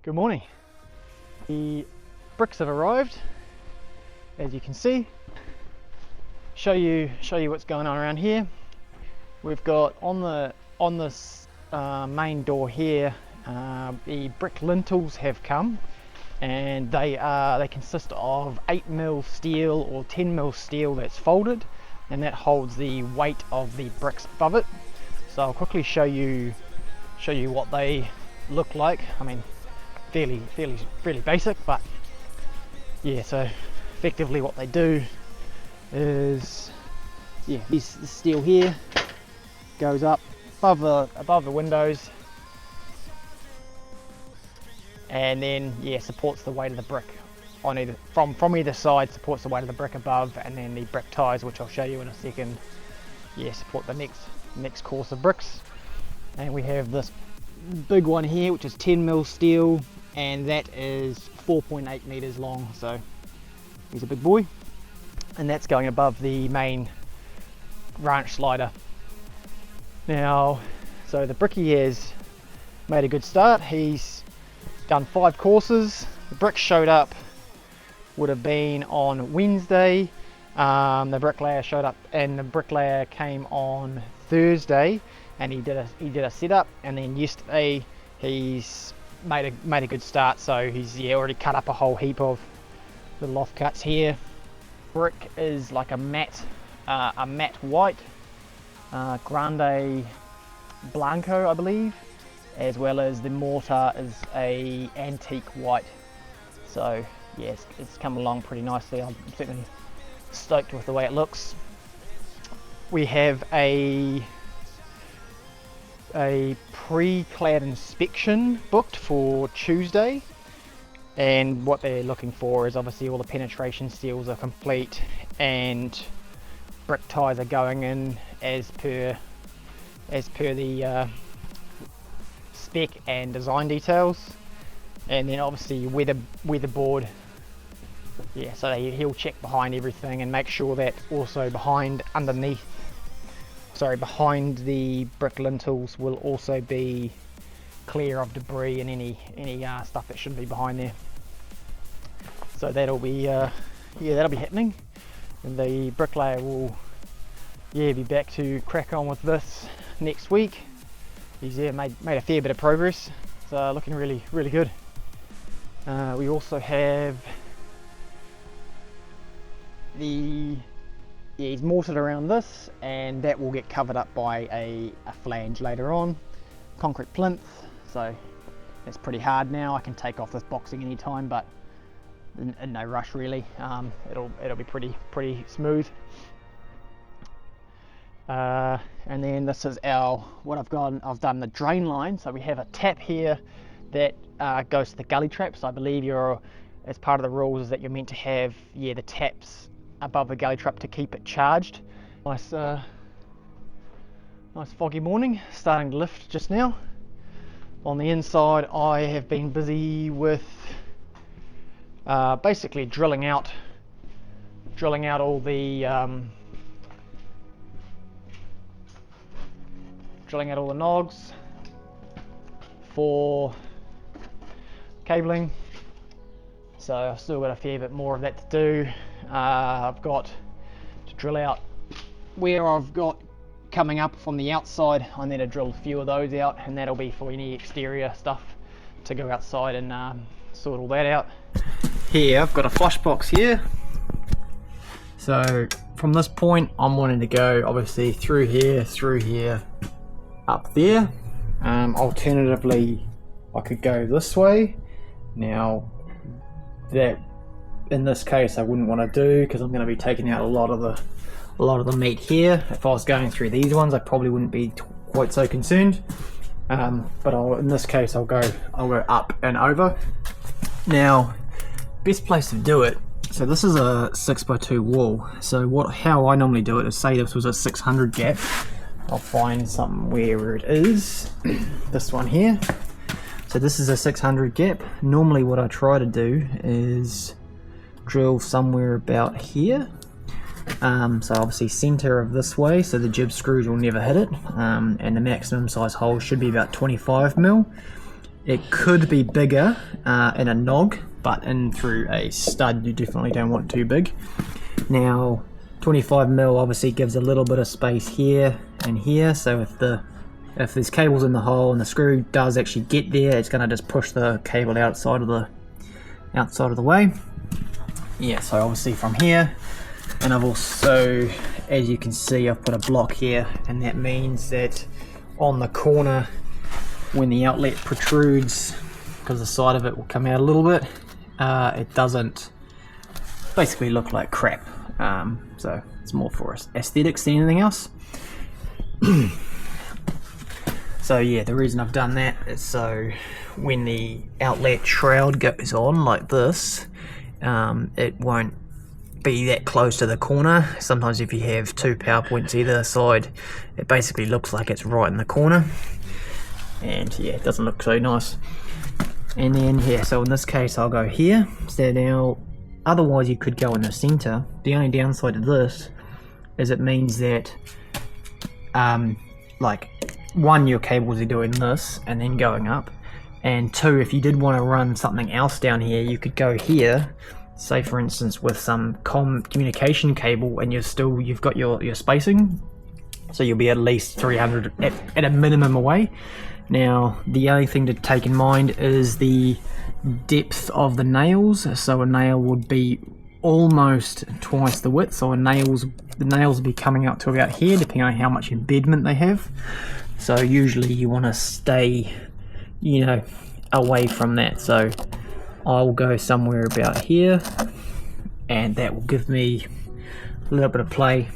Good morning. The bricks have arrived, as you can see. Show you what's going on around here. We've got on this main door here, the brick lintels have come, and they consist of 8mm steel or 10mm steel that's folded, and that holds the weight of the bricks above it. So I'll quickly show you what they look like. I mean, fairly basic, but yeah. So effectively, what they do is, yeah, this steel here goes up above the windows, and then supports the weight of the brick on either from either side. Supports the weight of the brick above, and then the brick ties, which I'll show you in a second, support the next course of bricks. And we have this big one here, which is 10mm steel, and that is 4.8 meters long, so he's a big boy, and that's going above the main branch slider. Now, so the brickie has made a good start. He's done 5 courses. The bricks showed up, would have been on Wednesday. The bricklayer showed up, and the bricklayer came on Thursday, and he did a setup, and then yesterday he's made a good start. So he's already cut up a whole heap of the loft cuts here. Brick is like a matte white, Grande Blanco, I believe, as well as the mortar is a antique white. So yeah, it's come along pretty nicely. I'm certainly stoked with the way it looks. We have a pre-clad inspection booked for Tuesday, and what they're looking for is obviously all the penetration seals are complete and brick ties are going in as per the spec and design details, and then obviously weatherboard. Yeah, so he'll check behind everything and make sure that also behind the brick lintels will also be clear of debris and any stuff that shouldn't be behind there. So that'll be happening, and the bricklayer will be back to crack on with this next week. He's made a fair bit of progress. It's looking really good. We also have he's mortared around this, and that will get covered up by a flange later on. Concrete plinth, so it's pretty hard now. I can take off this boxing anytime, but in no rush really. It'll be pretty smooth. And then this is I've done the drain line. So we have a tap here that goes to the gully traps. I believe as part of the rules is that you're meant to have the taps above the gully trap to keep it charged. Nice foggy morning, starting to lift just now. On the inside, I have been busy with basically drilling out all the nogs for cabling. So I've still got a fair bit more of that to do. I've got to drill out where I've got coming up from the outside. I need to drill a few of those out, and that'll be for any exterior stuff to go outside and sort all that out. Here I've got a flush box here. So from this point I'm wanting to go obviously through here, up there. Alternatively, I could go this way. Now that in this case I wouldn't want to do, because I'm going to be taking out a lot of the meat here. If I was going through these ones, I probably wouldn't be quite so concerned. But in this case I'll go up and over. Now, best place to do it. So this is a 6x2 wall. So how I normally do it is, say this was a 600 gap. I'll find something where it is. This one here. So this is a 600 gap. Normally what I try to do is drill somewhere about here. So obviously center of this way, so the jib screws will never hit it. And the maximum size hole should be about 25mm. It could be bigger in a nog, but in through a stud you definitely don't want too big. Now 25mm obviously gives a little bit of space here and here, so if there's cables in the hole and the screw does actually get there, it's going to just push the cable outside of the way. Yeah, so obviously from here, and I've also, as you can see, I've put a block here, and that means that on the corner when the outlet protrudes, because the side of it will come out a little bit, it doesn't basically look like crap. So it's more for aesthetics than anything else. So yeah, the reason I've done that is so when the outlet shroud goes on like this, it won't be that close to the corner. Sometimes if you have two power points either side, it basically looks like it's right in the corner, and yeah, it doesn't look so nice. And then here, so in this case I'll go here. So now, otherwise you could go in the center. The only downside of this is it means that like, one, your cables are doing this and then going up, and two, if you did want to run something else down here, you could go here, say for instance with some communication cable, and you've got your spacing, so you'll be at least 300 at a minimum away. Now the only thing to take in mind is the depth of the nails. So a nail would be almost twice the width, so the nails will be coming up to about here, depending on how much embedment they have. So usually you want to stay, you know, away from that. So I'll go somewhere about here, and that will give me a little bit of play.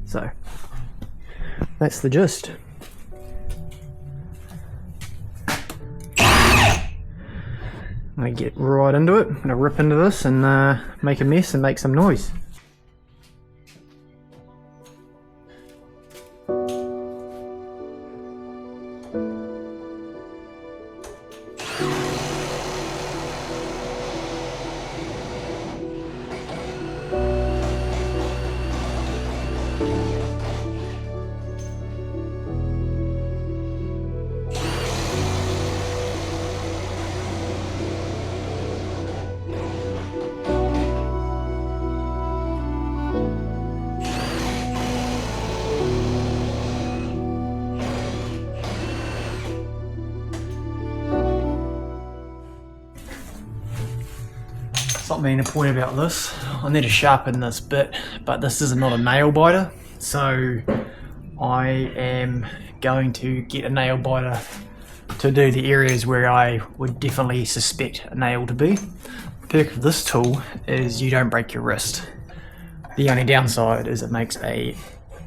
So that's the gist. I'm going to get right into it. I'm going to rip into this and make a mess and make some noise. Something to point about this, I need to sharpen this bit, but this is not a nail biter, so I am going to get a nail biter to do the areas where I would definitely suspect a nail to be. The perk of this tool is you don't break your wrist. The only downside is it makes a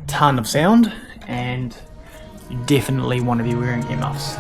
ton of sound, and you definitely want to be wearing earmuffs.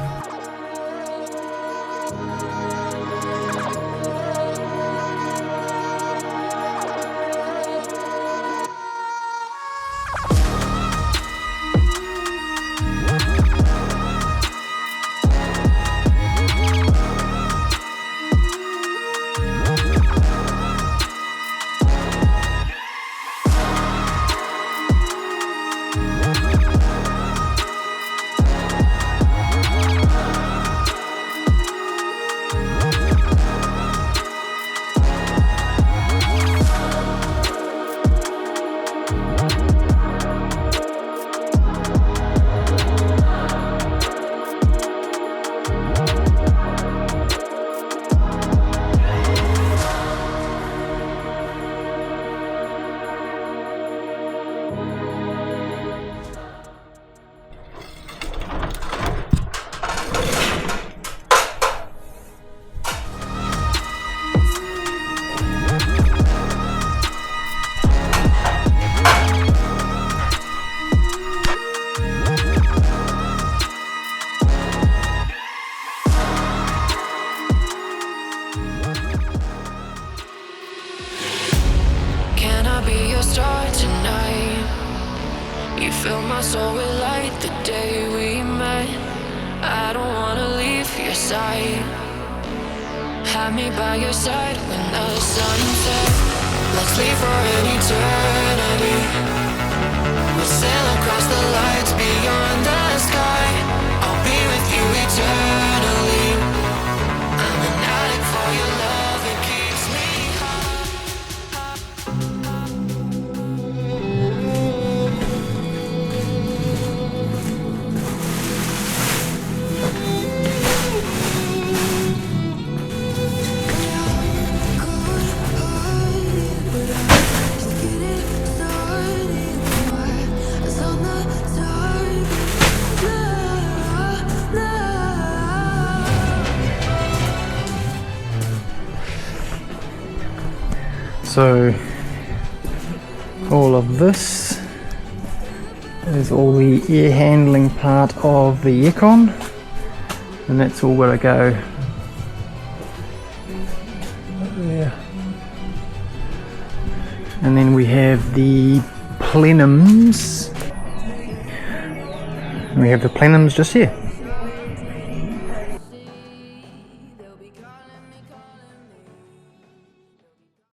You fill my soul with light the day we met. I don't wanna leave your side. Have me by your side when the sun sets. Let's leave for an eternity. We'll sail across the lights beyond the sky. I'll be with you eternally. So all of this is all the air handling part of the aircon, and that's all got to go up there. And then we have the plenums. We have the plenums just here.